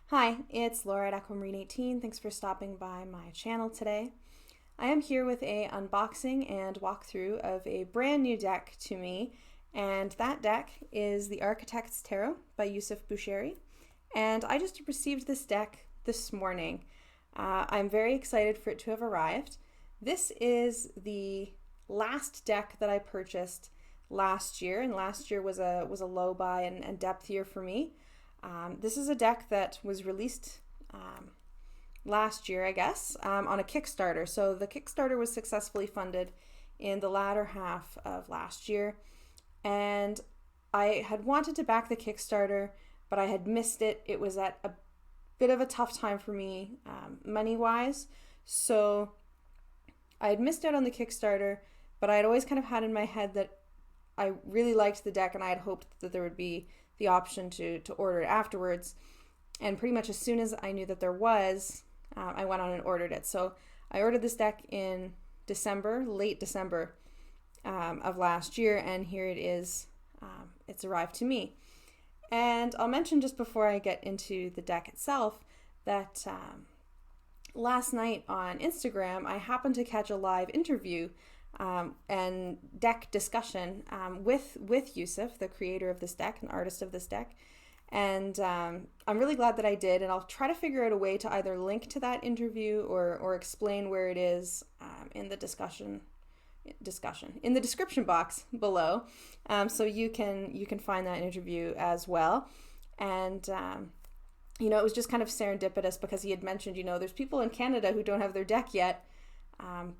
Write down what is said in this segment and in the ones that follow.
Hi, it's Laura at Aquamarine18. Thanks for stopping by my channel today. I am here with a unboxing and walkthrough of a brand new deck to me, and that deck is the Architect's Tarot by Yusuf Boucheri, and I just received this deck this morning. I'm very excited for it to have arrived. This is the last deck that I purchased last year, and last year was a low buy and depth year for me. This is a deck that was released last year, I guess, on a Kickstarter. So the Kickstarter was successfully funded in the latter half of last year, and I had wanted to back the Kickstarter, but I had missed it. It was at a bit of a tough time for me, money-wise, so I had missed out on the Kickstarter, but I had always kind of had in my head that I really liked the deck, and I had hoped that there would be the option to order it afterwards. And pretty much as soon as I knew that there was, I went on and ordered it. So I ordered this deck in December, late December of last year, and here it is. It's arrived to me. And I'll mention just before I get into the deck itself that last night on Instagram, I happened to catch a live interview and deck discussion with Yusuf, the creator of this deck and artist of this deck. And I'm really glad that I did, and I'll try to figure out a way to either link to that interview or explain where it is in the discussion in the description box below, so you can find that interview as well. And it was just kind of serendipitous because he had mentioned, there's people in Canada who don't have their deck yet,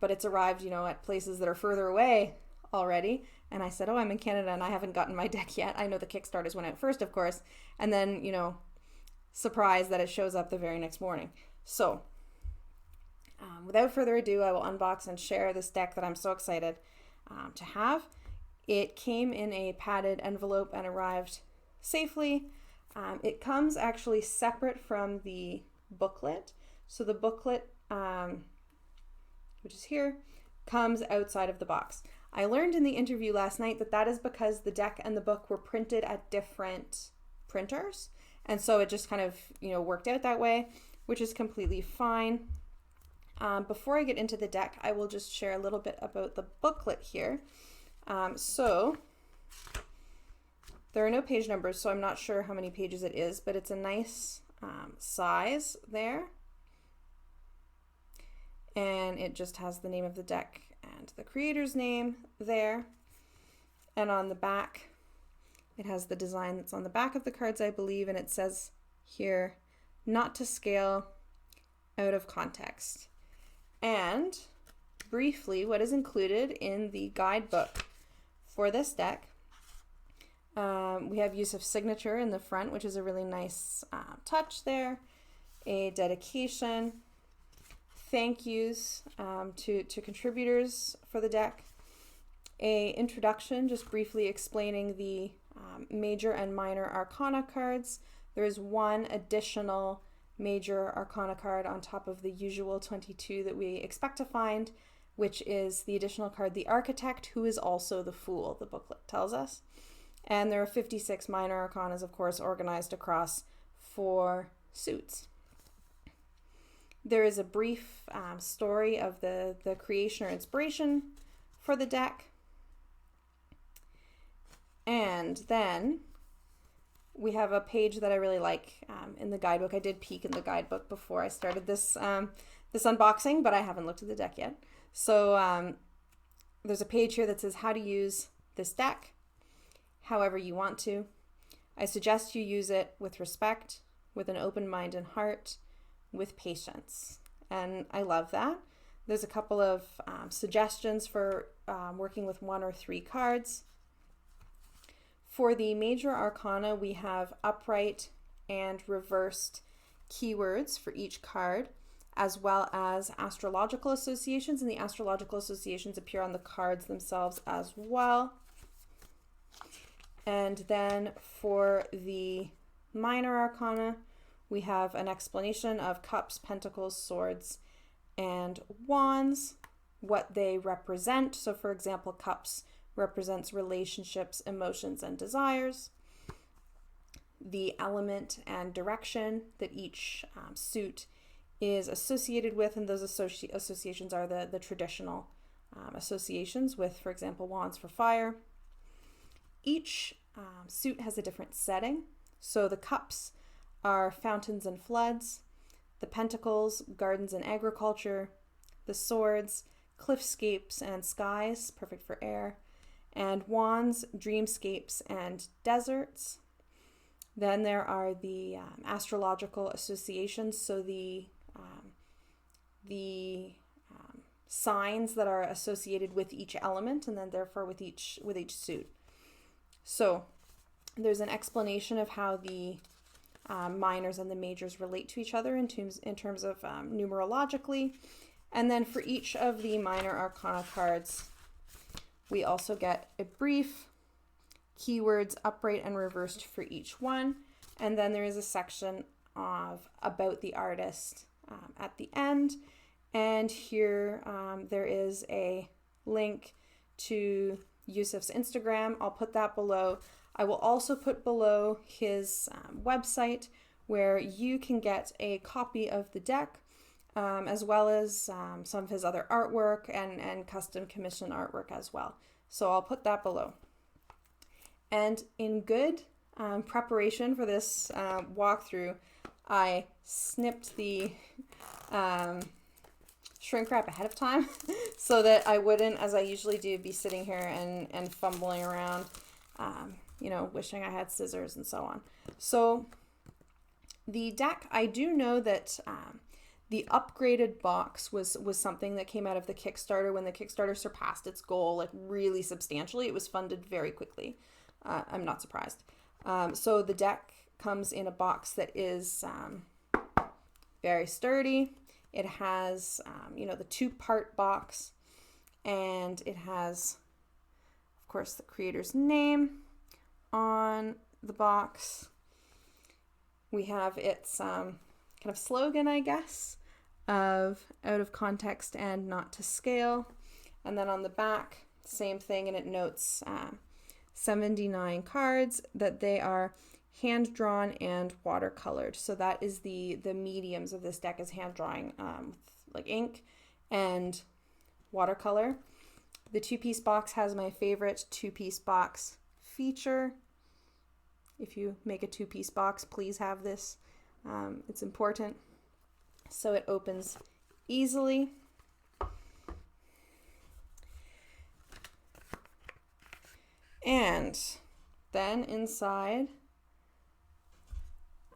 but it's arrived, at places that are further away already. And I said, I'm in Canada and I haven't gotten my deck yet. I know the Kickstarters went out first, of course, and then, surprised that it shows up the very next morning. So without further ado, I will unbox and share this deck that I'm so excited to have. It came in a padded envelope and arrived safely. It comes actually separate from the booklet. So the booklet, which is here, comes outside of the box. I learned in the interview last night that is because the deck and the book were printed at different printers, and so it just kind of worked out that way, which is completely fine. Before I get into the deck, I will just share a little bit about the booklet here. So there are no page numbers, so I'm not sure how many pages it is, but it's a nice size there. And it just has the name of the deck and the creator's name there. And on the back, it has the design that's on the back of the cards, I believe, and it says here, not to scale, out of context. And briefly, what is included in the guidebook for this deck, we have Yusuf's signature in the front, which is a really nice touch there, a dedication, thank yous to contributors for the deck, a introduction just briefly explaining the major and minor arcana cards. There is one additional major arcana card on top of the usual 22 that we expect to find, which is the additional card, the Architect, who is also the Fool, the booklet tells us. And there are 56 minor arcanas, of course, organized across 4 suits. There is a brief story of the creation or inspiration for the deck. And then we have a page that I really like in the guidebook. I did peek in the guidebook before I started this unboxing, but I haven't looked at the deck yet. So there's a page here that says how to use this deck however you want to. I suggest you use it with respect, with an open mind and heart, with patience. And I love that. There's a couple of suggestions for working with 1 or 3 cards. For the major arcana, we have upright and reversed keywords for each card, as well as astrological associations, and the astrological associations appear on the cards themselves as well. And then for the minor arcana, we have an explanation of cups, pentacles, swords, and wands, what they represent. So for example, cups represents relationships, emotions, and desires. the element and direction that each suit is associated with, and those associations are the traditional associations with, for example, wands for fire. Each suit has a different setting. So the cups are fountains and floods, the pentacles, gardens and agriculture, the swords, cliffscapes and skies, perfect for air, and wands, dreamscapes and deserts. Then there are the astrological associations, so the signs that are associated with each element, and then therefore with each suit. So there's an explanation of how the minors and the majors relate to each other in terms of numerologically. And then for each of the minor arcana cards, we also get a brief, keywords upright and reversed for each one. And then there is a section of about the artist at the end. And here there is a link to Yusuf's Instagram. I'll put that below. I will also put below his website where you can get a copy of the deck, as well as some of his other artwork and custom commission artwork as well. So I'll put that below. And in good preparation for this walkthrough, I snipped the shrink wrap ahead of time so that I wouldn't, as I usually do, be sitting here and fumbling around, wishing I had scissors and so on. So the deck, I do know that the upgraded box was something that came out of the Kickstarter when the Kickstarter surpassed its goal like really substantially. It was funded very quickly. I'm not surprised. So the deck comes in a box that is very sturdy. It has, the 2-part box, and it has, of course, the creator's name on the box. We have its kind of slogan, I guess, of out of context and not to scale. And then on the back, same thing, and it notes 79 cards, that they are hand-drawn and watercolored. So that is the mediums of this deck is hand-drawing with like ink and watercolor. The 2-piece box has my favorite 2-piece box feature. If you make a 2-piece box, please have this. It's important. So it opens easily. And then inside,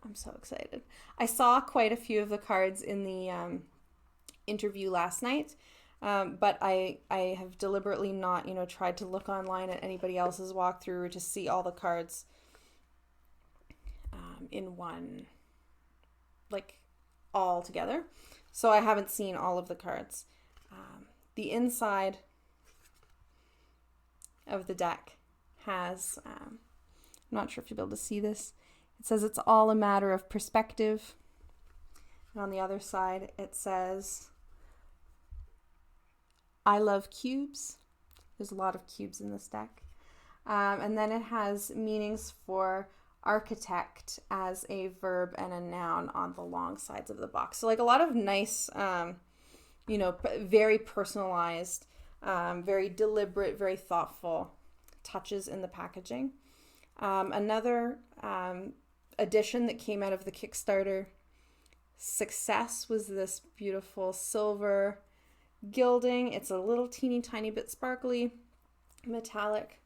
I'm so excited. I saw quite a few of the cards in the interview last night, but I have deliberately not, tried to look online at anybody else's walkthrough or to see all the cards in one, like all together. So I haven't seen all of the cards. The inside of the deck has, I'm not sure if you'll be able to see this. It says it's all a matter of perspective. And on the other side, it says, I love cubes. There's a lot of cubes in this deck. And then it has meanings for architect as a verb and a noun on the long sides of the box. So like a lot of nice, very personalized, very deliberate, very thoughtful touches in the packaging. Another addition that came out of the Kickstarter success was this beautiful silver gilding. It's a little teeny tiny bit sparkly, metallic,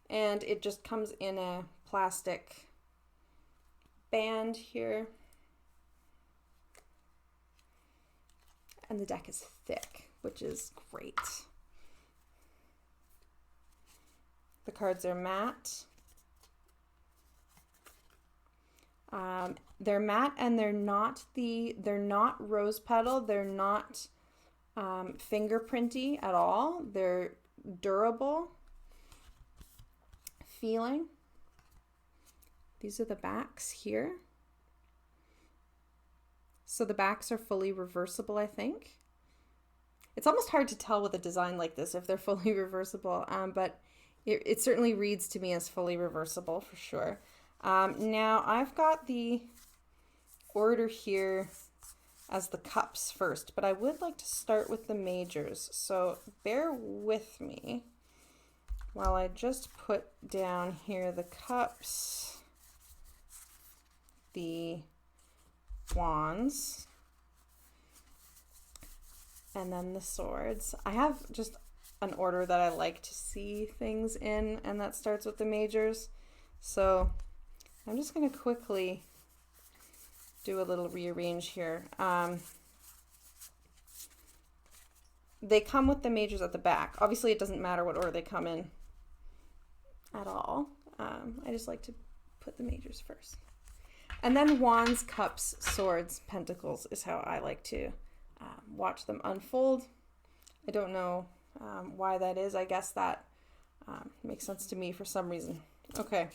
and it just comes in a plastic band here. And the deck is thick, which is great. The cards are matte. They're matte, and they're not rose petal. They're not fingerprinty at all. They're durable feeling. These are the backs here. So the backs are fully reversible, I think. It's almost hard to tell with a design like this if they're fully reversible, but it certainly reads to me as fully reversible for sure. Now I've got the order here as the cups first, but I would like to start with the majors. So bear with me while I just put down here the cups, the wands, and then the swords. I have just an order that I like to see things in, and that starts with the majors. So I'm just going to quickly do a little rearrange here. They come with the majors at the back. Obviously, it doesn't matter what order they come in at all. I just like to put the majors first. And then wands, cups, swords, pentacles is how I like to watch them unfold. I don't know why that is. I guess that makes sense to me for some reason. Okay.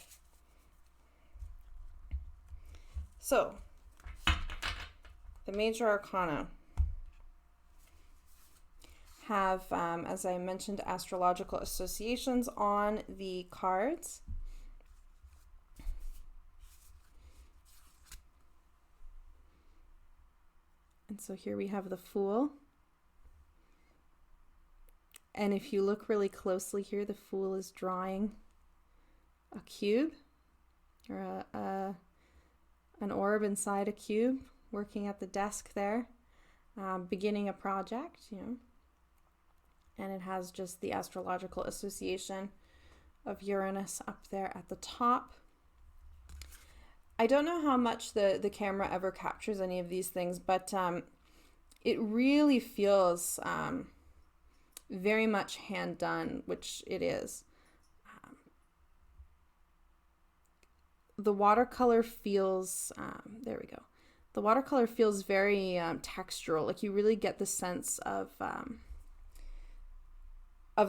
So, the major arcana have, as I mentioned, astrological associations on the cards. And so here we have the Fool. And if you look really closely here, the Fool is drawing a cube, or an orb inside a cube, working at the desk there, beginning a project, you know. And it has just the astrological association of Uranus up there at the top. I don't know how much the camera ever captures any of these things, but it really feels very much hand done, which it is. The watercolor feels, there we go. The watercolor feels very textural. Like you really get the sense of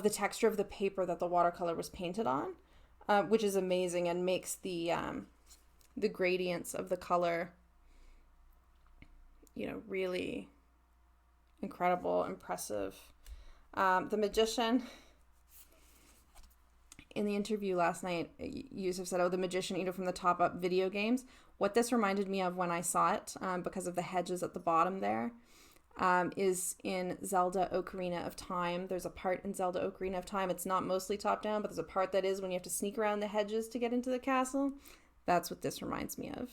the texture of the paper that the watercolor was painted on, which is amazing and makes the gradients of the color, you know, really incredible, impressive. The Magician, in the interview last night, Yusuf said, oh, the Magician, you know, from the top up video games. What this reminded me of when I saw it, because of the hedges at the bottom there, is in Zelda Ocarina of Time. There's a part in Zelda Ocarina of Time, it's not mostly top down, but there's a part that is when you have to sneak around the hedges to get into the castle. That's what this reminds me of.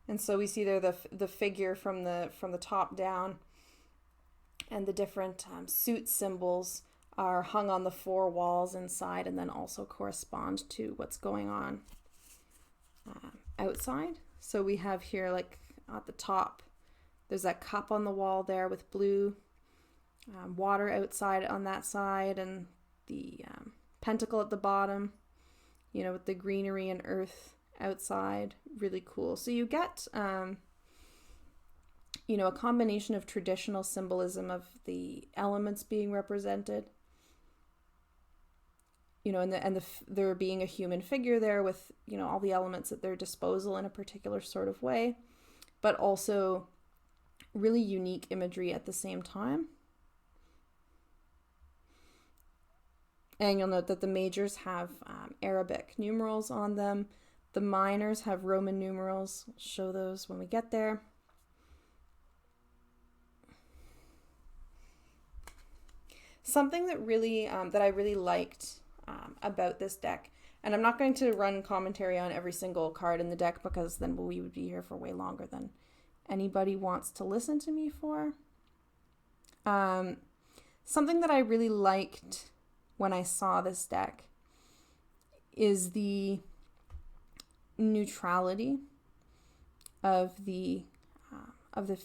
And so we see there the figure from the top down, and the different suit symbols are hung on the four walls inside, and then also correspond to what's going on outside. So we have here, like at the top, there's that cup on the wall there with blue, water outside on that side, and the pentacle at the bottom, you know, with the greenery and earth outside. Really cool. So you get, you know, a combination of traditional symbolism of the elements being represented, you know, and there being a human figure there with, you know, all the elements at their disposal in a particular sort of way, but also really unique imagery at the same time. And you'll note that the majors have Arabic numerals on them. The minors have Roman numerals. I'll show those when we get there. Something that really that I really liked about this deck, and I'm not going to run commentary on every single card in the deck because then we would be here for way longer than anybody wants to listen to me for. Something that I really liked when I saw this deck is the neutrality of the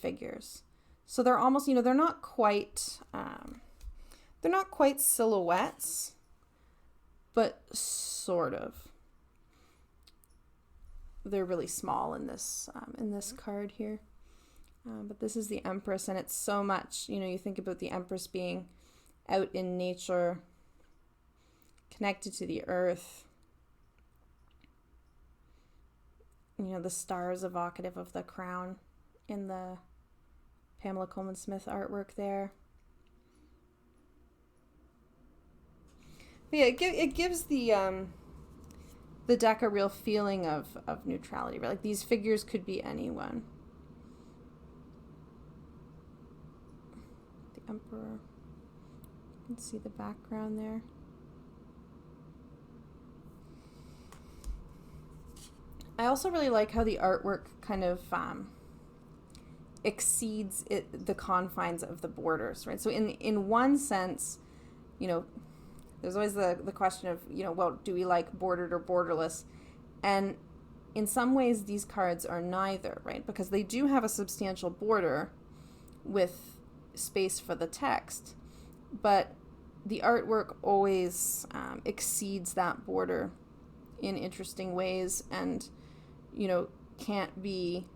figures. So they're almost, you know, they're not quite silhouettes, but sort of. They're really small in this card here. But this is the Empress, and it's so much, you know, you think about the Empress being out in nature, connected to the earth. You know, the stars evocative of the crown in the Pamela Coleman Smith artwork there. But yeah, it gives the the deck a real feeling of neutrality, right? Like these figures could be anyone. The Emperor. You can see the background there. I also really like how the artwork kind of exceeds the confines of the borders, right? So in one sense, you know, there's always the question of, you know, well, do we like bordered or borderless? And in some ways, these cards are neither, right? Because they do have a substantial border with space for the text, but the artwork always exceeds that border in interesting ways and, you know, can't be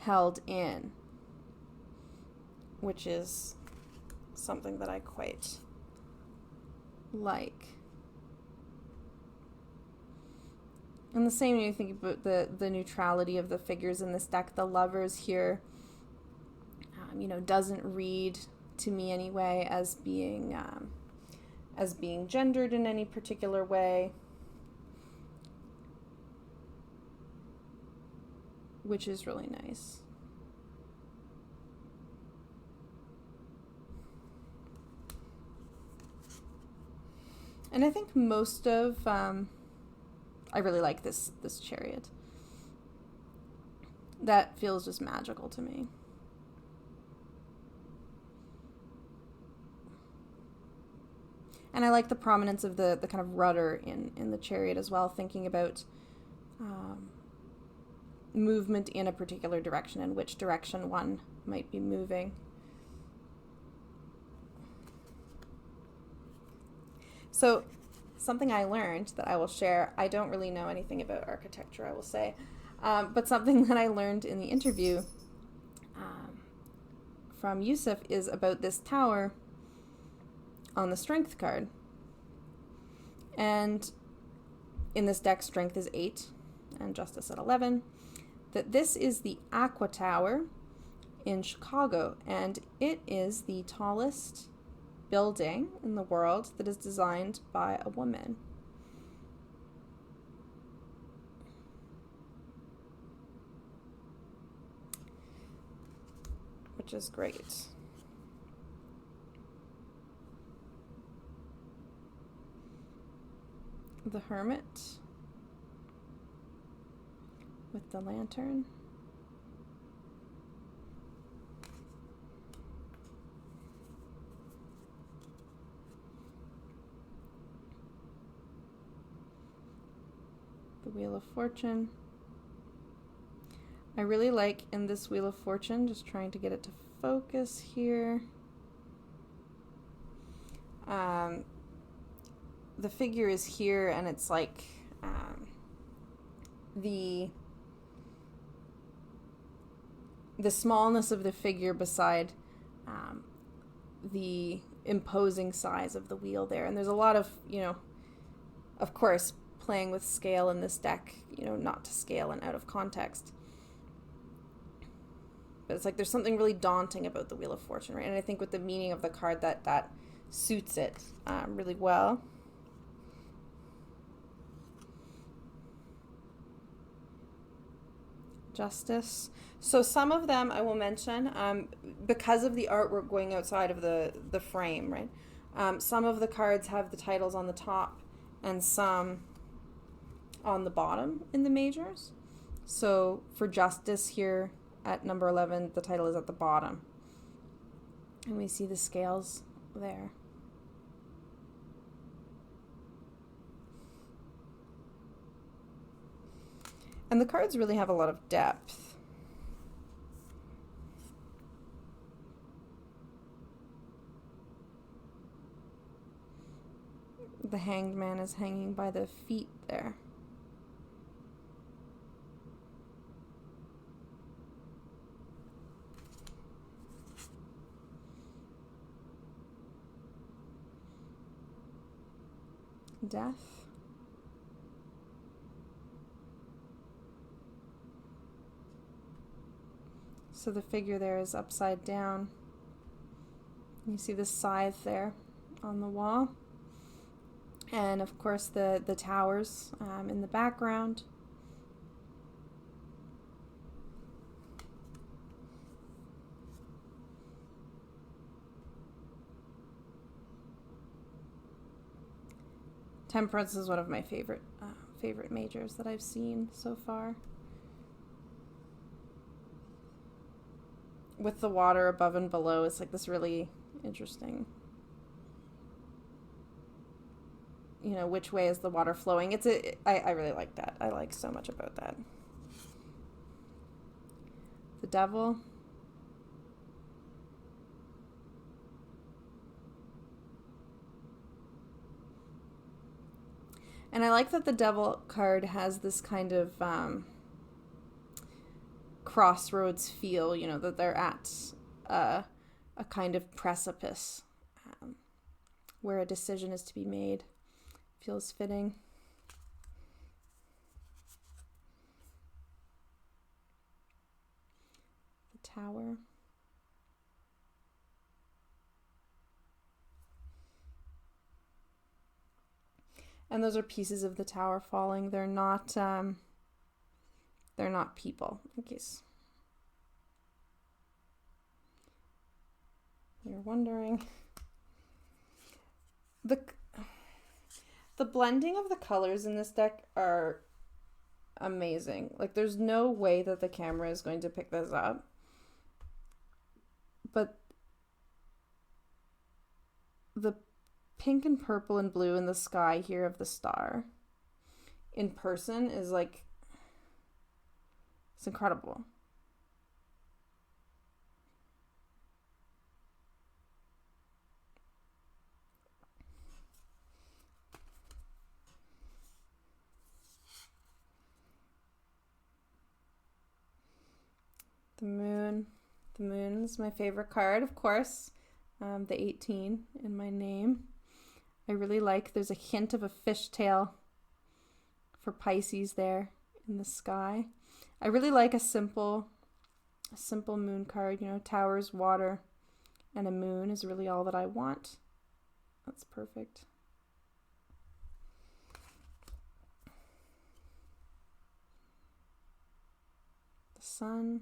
held in, which is something that I quite like. And the same when you think about the neutrality of the figures in this deck. The Lovers here, you know, doesn't read to me anyway as being gendered in any particular way, which is really nice. And I think most of, I really like this Chariot. That feels just magical to me. And I like the prominence of the kind of rudder in the Chariot as well, thinking about movement in a particular direction and which direction one might be moving. So something I learned that I will share, I don't really know anything about architecture, I will say, but something that I learned in the interview from Yusuf is about this tower on the Strength card. And in this deck, Strength is 8 and Justice at 11. That this is the Aqua Tower in Chicago, and it is the tallest building in the world that is designed by a woman. Which is great. The Hermit with the lantern. The Wheel of Fortune. I really like in this Wheel of Fortune, just trying to get it to focus here. The figure is here, and it's like the smallness of the figure beside the imposing size of the wheel there. And there's a lot of, you know, of course, playing with scale in this deck, you know, not to scale and out of context. But it's like there's something really daunting about the Wheel of Fortune, right? And I think with the meaning of the card, that suits it really well. Justice. So some of them I will mention because of the artwork going outside of the frame, right? Some of the cards have the titles on the top and some on the bottom in the majors. So for Justice here at number 11, the title is at the bottom. And we see the scales there. And the cards really have a lot of depth. The Hanged Man is hanging by the feet there. Death. So the figure there is upside down. You see the scythe there on the wall. And of course the towers in the background. Temperance is one of my favorite majors that I've seen so far. With the water above and below, it's like this really interesting, you know, which way is the water flowing. I really like that. I like so much about that. The Devil. And I like that the Devil card has this kind of crossroads feel, you know, that they're at a kind of precipice where a decision is to be made. Feels fitting. The Tower. And those are pieces of the tower falling. They're not people, in case you're wondering. The blending of the colors in this deck are amazing. Like, there's no way that the camera is going to pick this up. But the pink and purple and blue in the sky here of the star in person is like, it's incredible. The moon. The moon is my favorite card, of course. The 18 in my name. I really like, there's a hint of a fishtail for Pisces there in the sky. I really like a simple moon card, you know, towers, water, and a moon is really all that I want. That's perfect. The sun.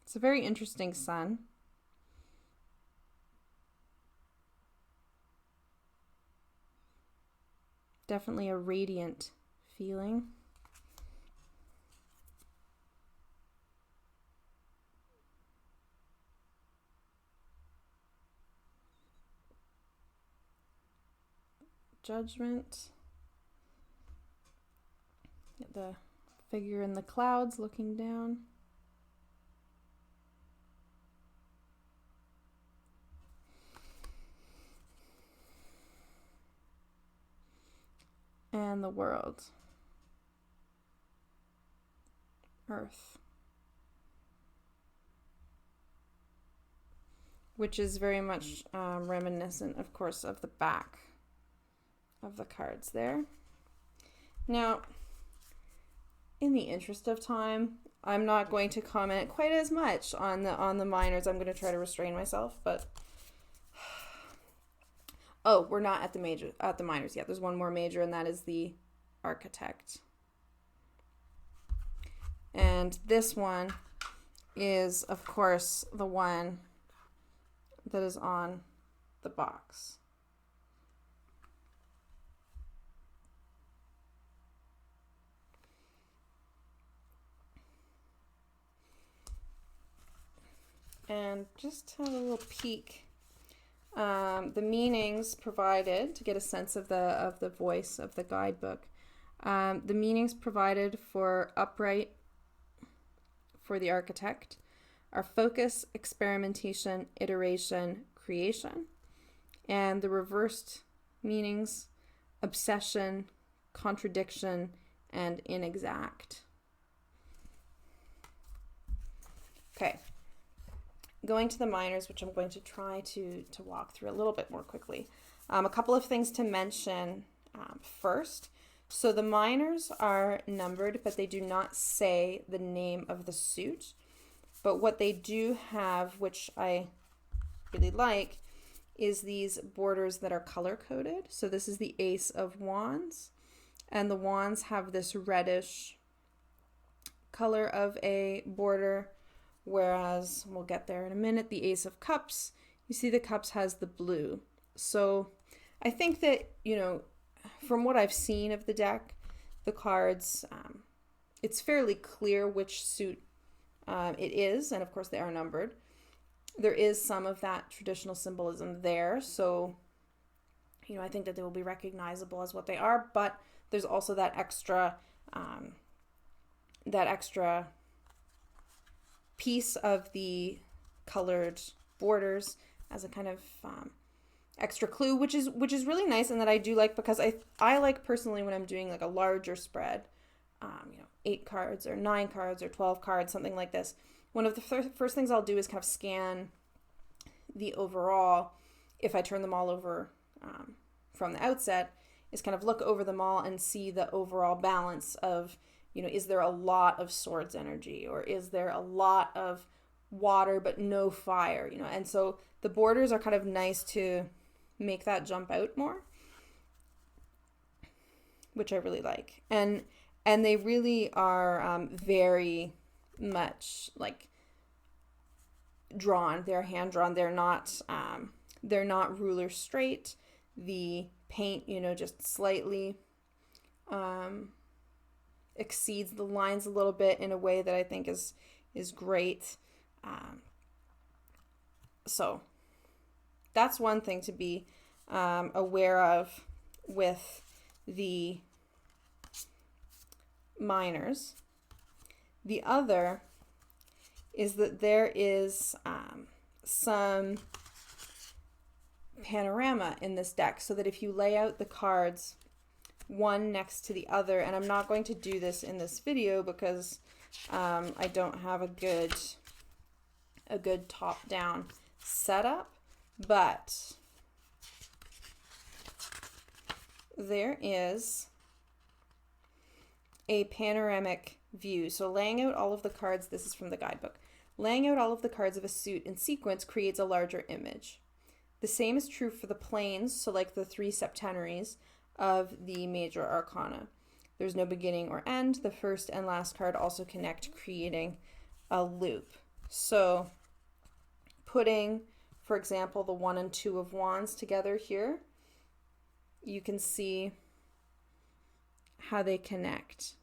It's a very interesting sun. Definitely a radiant feeling. Judgment. Get the figure in the clouds looking down. And the world. Earth. Which is very much reminiscent, of course, of the back of the cards there. Now, in the interest of time, I'm not going to comment quite as much on the minors. I'm going to try to restrain myself, but oh, we're not at the minors yet. There's one more major, and that is the Architect. And this one is, of course, the one that is on the box. And just have a little peek. The meanings provided to get a sense of the voice of the guidebook. The meanings provided for upright for the Architect are focus, experimentation, iteration, creation. And the reversed meanings, obsession, contradiction, and inexact. Okay. Going to the minors, which I'm going to try to walk through a little bit more quickly. A couple of things to mention first. So the minors are numbered, but they do not say the name of the suit. But what they do have, which I really like, is these borders that are color coded. So this is the Ace of Wands, and the wands have this reddish color of a border, whereas we'll get there in a minute, the Ace of Cups, you see the cups has the blue. So I think that, you know, from what I've seen of the deck, the cards, it's fairly clear which suit it is, and of course they are numbered. There is some of that traditional symbolism there, so, you know, I think that they will be recognizable as what they are, but there's also that extra piece of the colored borders as a kind of extra clue, which is really nice, and that I do like, because I like personally when I'm doing like a larger spread, you know, 8 cards or 9 cards or 12 cards, something like this. One of the first things I'll do is kind of scan the overall, if I turn them all over from the outset, is kind of look over them all and see the overall balance of, you know, is there a lot of swords energy, or is there a lot of water but no fire, you know? And so the borders are kind of nice to make that jump out more, which I really like. And they really are very much like drawn. They're hand drawn. They're not ruler straight. The paint, you know, just slightly exceeds the lines a little bit in a way that I think is great. So that's one thing to be aware of with the minors. The other is that there is some panorama in this deck, so that if you lay out the cards one next to the other, and I'm not going to do this in this video because I don't have a good top-down setup, but there is a panoramic view. So laying out all of the cards, this is from the guidebook, laying out all of the cards of a suit in sequence creates a larger image. The same is true for the planes, so like the 3 septenaries of the major arcana. There's no beginning or end. The first and last card also connect, creating a loop. So putting, for example, the 1 and 2 of Wands together here, you can see how they connect.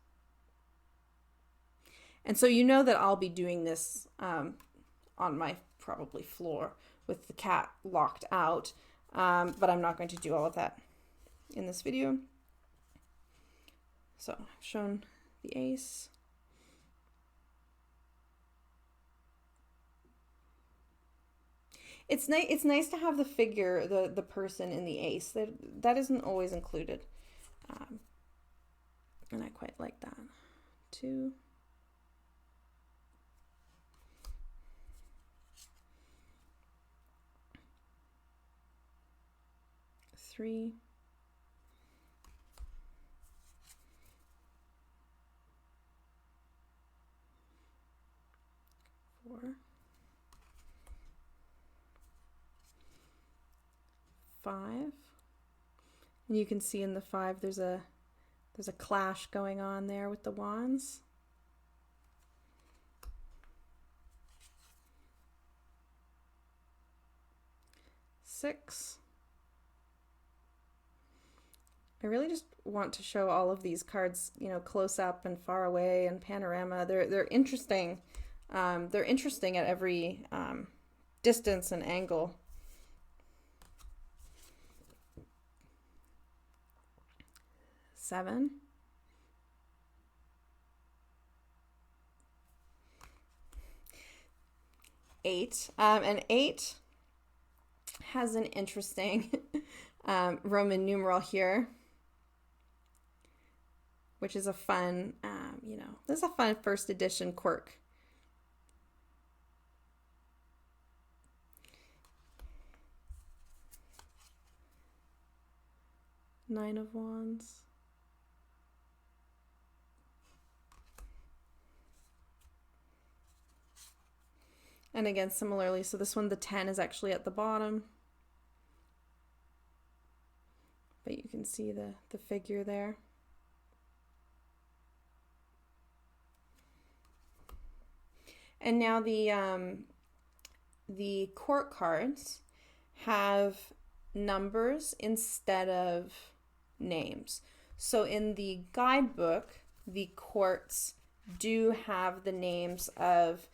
And so you know that I'll be doing this on my probably floor with the cat locked out, but I'm not going to do all of that in this video. So I've shown the ace. It's nice to have the figure, the person in the ace. That isn't always included. And I quite like that. 2. 3. 4. 5. And you can see in the 5 there's a clash going on there with the wands. 6. I really just want to show all of these cards, you know, close up and far away and panorama. They're interesting. They're interesting at every distance and angle. 7. 8. And 8 has an interesting Roman numeral here, which is a fun, you know, this is a fun first edition quirk. 9 of Wands. And again, similarly, so this one, the 10 is actually at the bottom. but you can see the figure there. And now the court cards have numbers instead of names. So in the guidebook, the courts do have the names of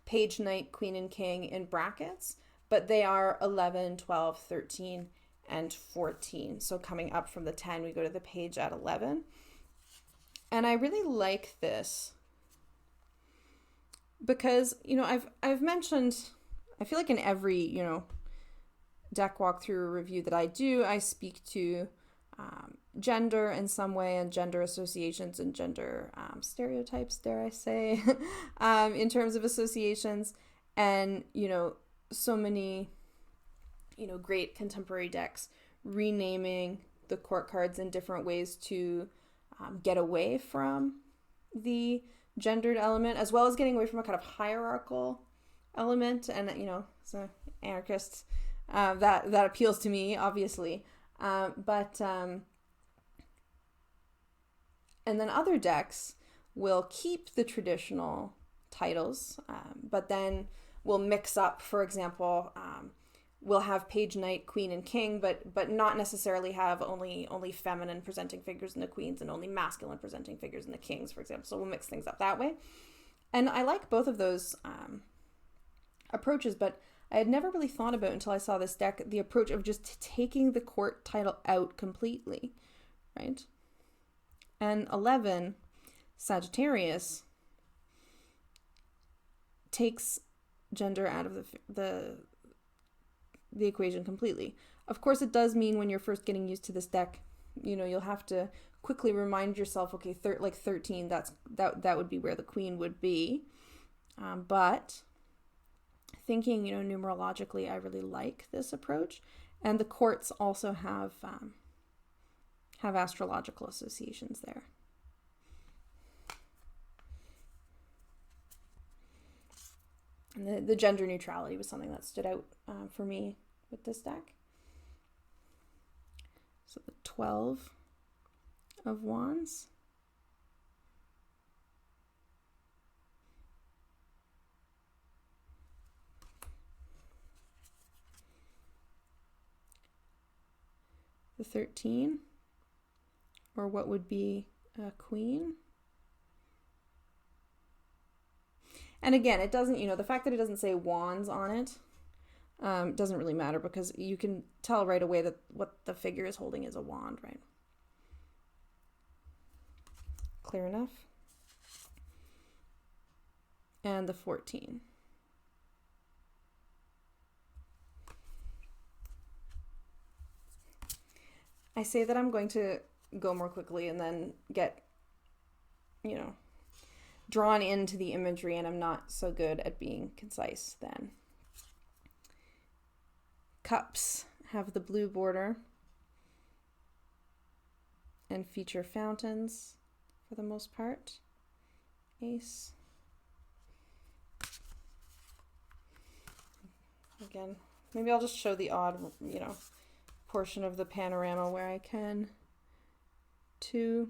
page, knight, queen, and king in brackets, but they are 11, 12, 13, and 14. So coming up from the 10, we go to the page at 11. And I really like this because, I've mentioned, I feel like in every, deck walkthrough or review that I do, I speak to gender in some way and gender associations and gender stereotypes, dare I say, in terms of associations. And, so many, great contemporary decks renaming the court cards in different ways to get away from the gendered element, as well as getting away from a kind of hierarchical element. And, so anarchists, that appeals to me, obviously. And then other decks will keep the traditional titles, but then will mix up, for example, we'll have page, knight, queen, and king, but not necessarily have only feminine presenting figures in the queens and only masculine presenting figures in the kings, for example. So we'll mix things up that way. And I like both of those approaches, but I had never really thought about until I saw this deck, the approach of just taking the court title out completely, right? And 11, Sagittarius, takes gender out of the equation completely. Of course, it does mean when you're first getting used to this deck, you'll have to quickly remind yourself, okay, 13, that would be where the queen would be. But thinking, numerologically, I really like this approach. And the courts also have astrological associations there. And the gender neutrality was something that stood out for me with this deck. So the 12 of Wands. The 13, or what would be a queen. And again, it doesn't, the fact that it doesn't say wands on it doesn't really matter, because you can tell right away that what the figure is holding is a wand, right? Clear enough? And the 14. I say that I'm going to go more quickly and then get, drawn into the imagery, and I'm not so good at being concise then. Cups have the blue border and feature fountains for the most part. Ace. Again, maybe I'll just show the odd, portion of the panorama where I can. 2.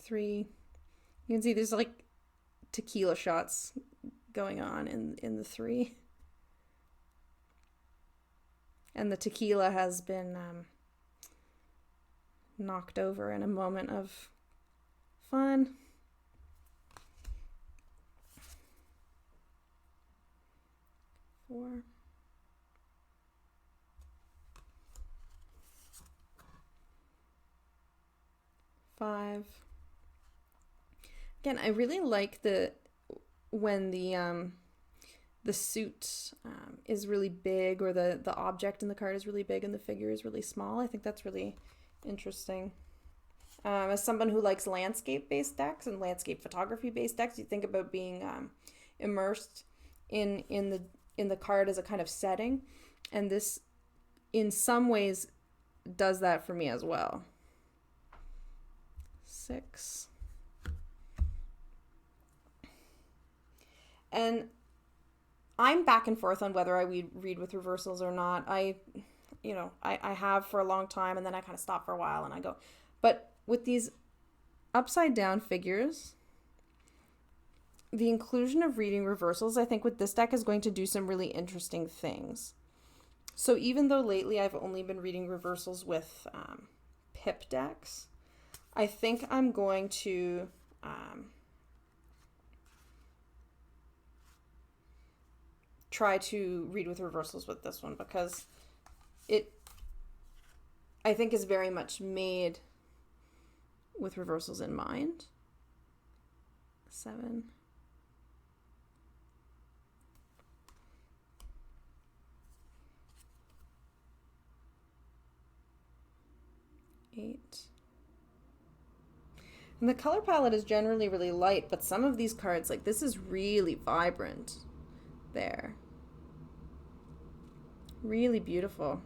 3. You can see there's like tequila shots going on in the 3. And the tequila has been knocked over in a moment of fun. 4. 5. Again, I really like when the suit is really big, or the object in the card is really big and the figure is really small. I think that's really interesting. As someone who likes landscape-based decks and landscape photography-based decks, you think about being immersed in the card as a kind of setting, and this, in some ways, does that for me as well. 6. And I'm back and forth on whether I read with reversals or not. I have for a long time, and then I kind of stop for a while and I go. But with these upside down figures, the inclusion of reading reversals, I think with this deck is going to do some really interesting things. So even though lately I've only been reading reversals with pip decks, I think I'm going to try to read with reversals with this one, because it, I think, is very much made with reversals in mind. 7. 8. And the color palette is generally really light, but some of these cards, like this, is really vibrant there. Really beautiful.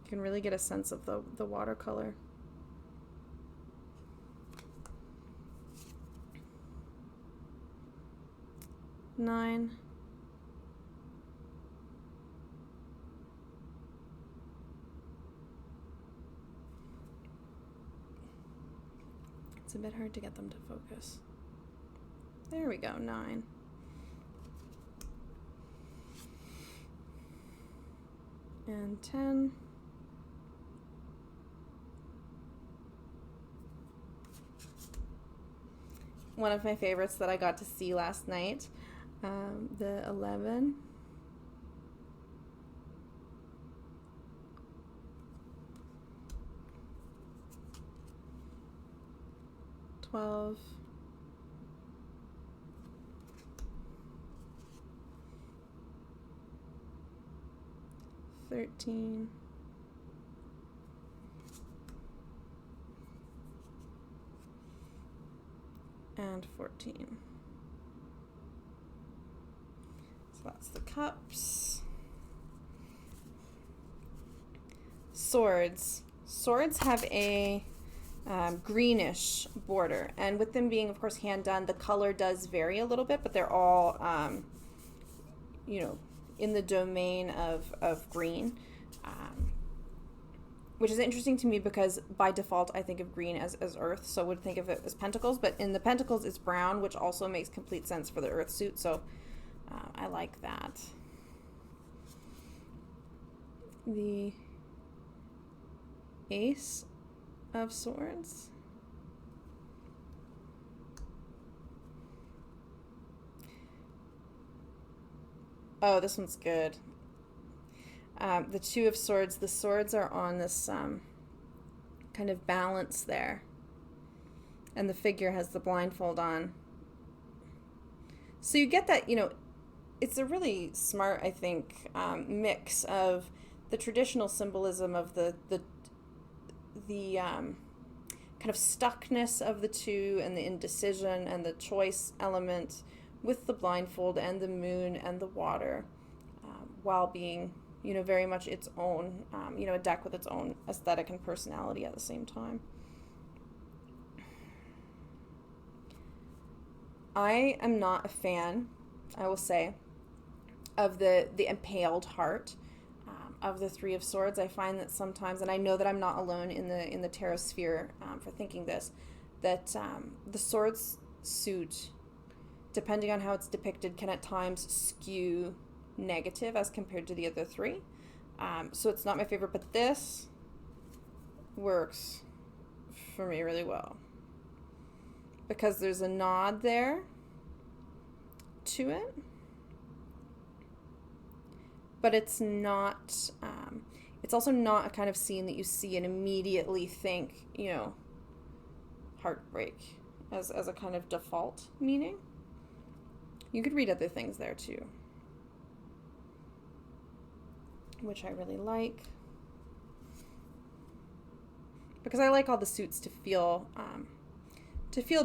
You can really get a sense of the watercolor. 9. 'It's a bit hard to get them to focus. There we go, 9. And 10. One of my favorites that I got to see last night, the 11. 12. 13. And 14. So that's the cups. Swords. Swords have a greenish border, and with them being, of course, hand done, the color does vary a little bit, but they're all, in the domain of green, which is interesting to me because by default I think of green as earth, so would think of it as Pentacles, but in the Pentacles it's brown, which also makes complete sense for the earth suit, so I like that. The Ace of Swords. Oh, this one's good. The Two of Swords. The swords are on this kind of balance there, and the figure has the blindfold on. So you get that, it's a really smart, I think, mix of the traditional symbolism of the kind of stuckness of the two, and the indecision and the choice element with the blindfold and the moon and the water, while being, very much its own, a deck with its own aesthetic and personality at the same time. I am not a fan, I will say, of the impaled heart of the Three of Swords. I find that sometimes, and I know that I'm not alone in the tarot sphere for thinking this, that the swords suit, depending on how it's depicted, can at times skew negative as compared to the other three. So it's not my favorite, but this works for me really well, because there's a nod there to it, but it's not, it's also not a kind of scene that you see and immediately think, heartbreak as a kind of default meaning. You could read other things there too, which I really like, because I like all the suits to feel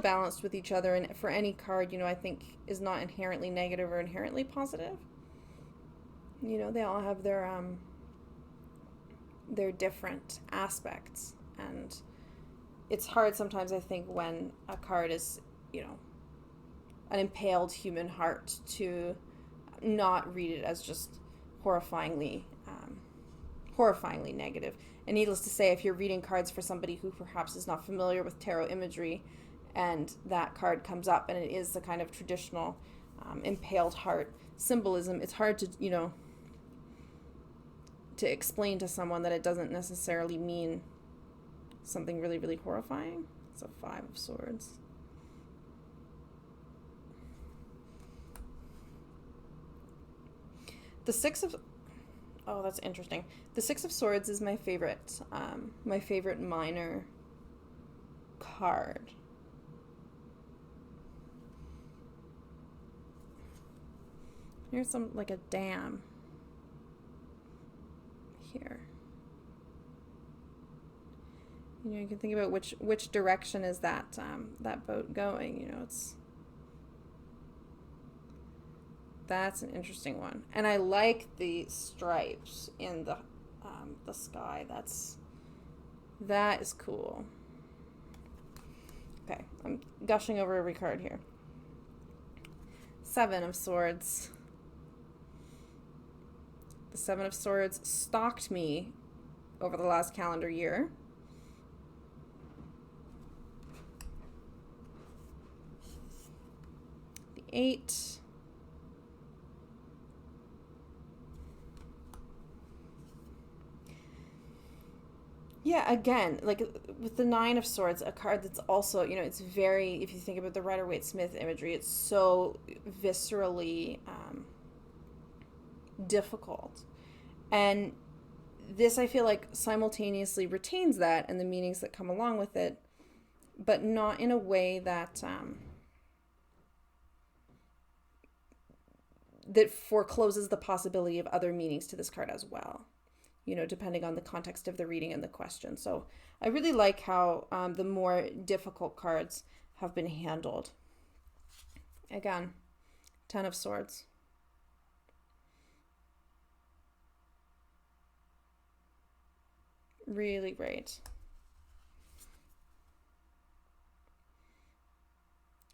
balanced with each other, and for any card, I think is not inherently negative or inherently positive. They all have their different aspects, and it's hard sometimes, I think, when a card is, an impaled human heart to not read it as just horrifyingly horrifyingly negative. And needless to say, if you're reading cards for somebody who perhaps is not familiar with tarot imagery, and that card comes up and it is the kind of traditional impaled heart symbolism, it's hard to, to explain to someone that it doesn't necessarily mean something really, really horrifying. It's a 5 of Swords. The 6 of... Oh, that's interesting. The 6 of Swords is my favorite minor card. Here's some, like a dam here. You can think about which direction is that that boat going. That's an interesting one, and I like the stripes in the sky. That is cool. Okay, I'm gushing over every card here. 7 of Swords. The 7 of Swords stalked me over the last calendar year. The 8. Yeah, again, like with the 9 of Swords, a card that's also, it's very, if you think about the Rider-Waite-Smith imagery, it's so viscerally difficult. And this, I feel like, simultaneously retains that and the meanings that come along with it, but not in a way that that forecloses the possibility of other meanings to this card as well, depending on the context of the reading and the question. So I really like how the more difficult cards have been handled. Again, 10 of Swords. Really great.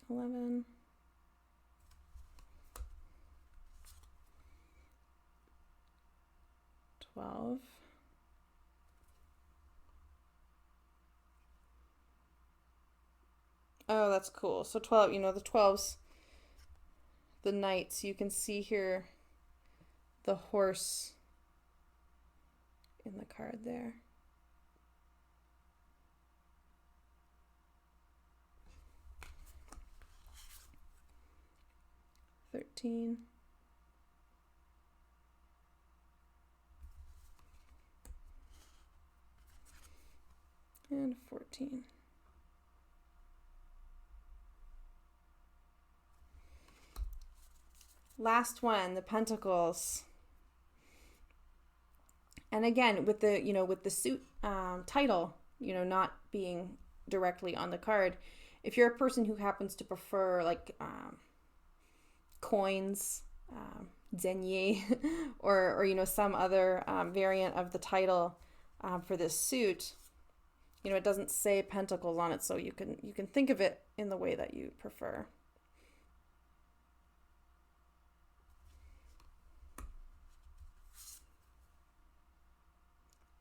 11. 12. Oh, that's cool. So 12, the 12's the knights. You can see here the horse in the card there. 13. And 14. Last one, the Pentacles. And again, with the, with the suit title, not being directly on the card, if you're a person who happens to prefer like coins, denier, or some other variant of the title for this suit, it doesn't say Pentacles on it, so you can think of it in the way that you prefer.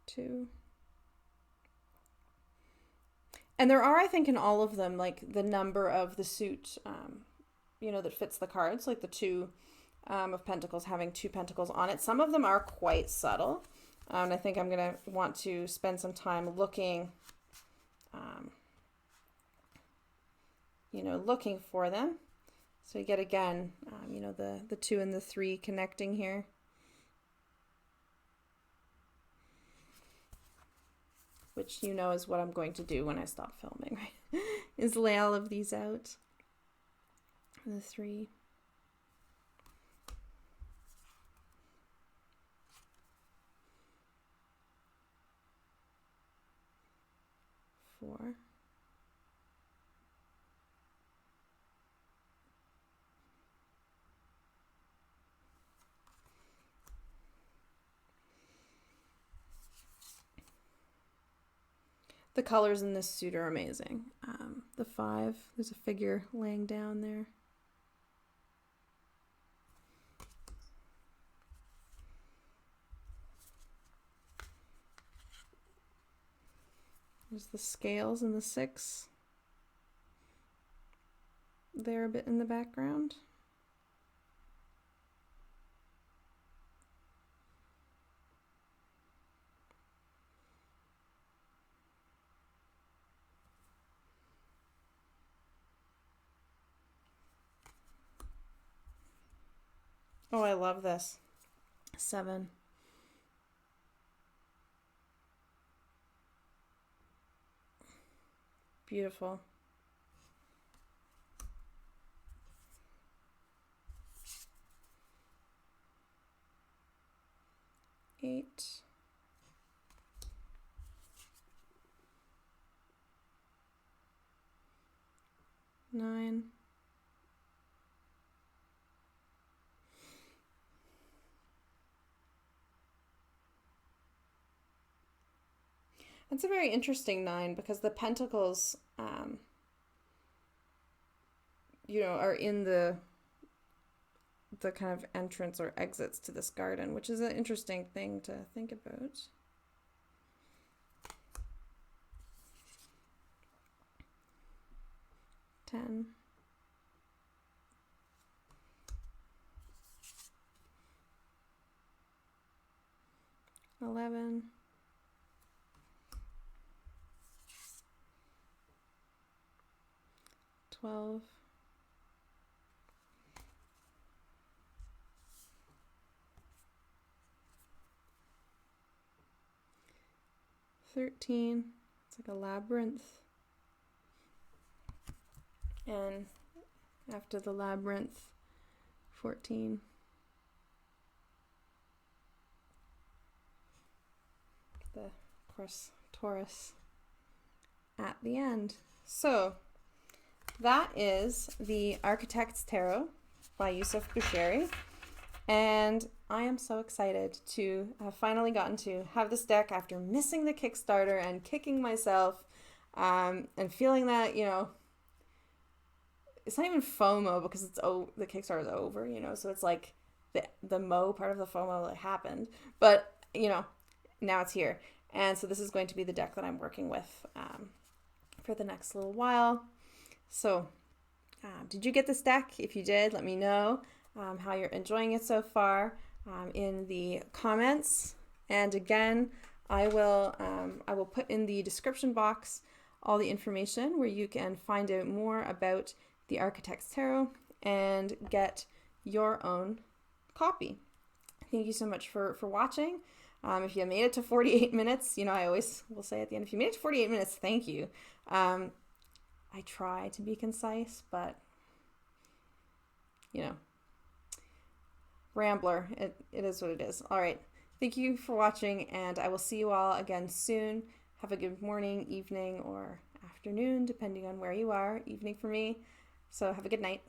Two. And there are, I think, in all of them, like the number of the suit, that fits the cards, like the 2 of Pentacles having 2 pentacles on it. Some of them are quite subtle. And I think I'm going to want to spend some time looking, looking for them. So you get, again, the 2 and the 3 connecting here. Which is what I'm going to do when I stop filming, right? Is lay all of these out. The 3. 4. The colors in this suit are amazing. The 5, there's a figure laying down there. There's the scales and the 6. They're a bit in the background. Oh, I love this. 7. Beautiful. 8. 9. 'It's a very interesting 9 because the pentacles, are in the kind of entrance or exits to this garden, which is an interesting thing to think about. 10. 11. 12. 13. It's like a labyrinth. And after the labyrinth, 14. The, of course, Taurus at the end. So that is the Architect's Tarot by Yusuf Bushiri. And I am so excited to have finally gotten to have this deck after missing the Kickstarter and kicking myself and feeling that, it's not even FOMO because the Kickstarter is over, so it's like the Mo part of the FOMO that happened. But, now it's here. And so this is going to be the deck that I'm working with for the next little while. So did you get this deck? If you did, let me know how you're enjoying it so far in the comments. And again, I will put in the description box all the information where you can find out more about the Architect's Tarot and get your own copy. Thank you so much for watching. If you made it to 48 minutes, I always will say at the end, if you made it to 48 minutes, thank you. I try to be concise, but, rambler, it is what it is. All right. Thank you for watching, and I will see you all again soon. Have a good morning, evening, or afternoon, depending on where you are. Evening for me. So have a good night.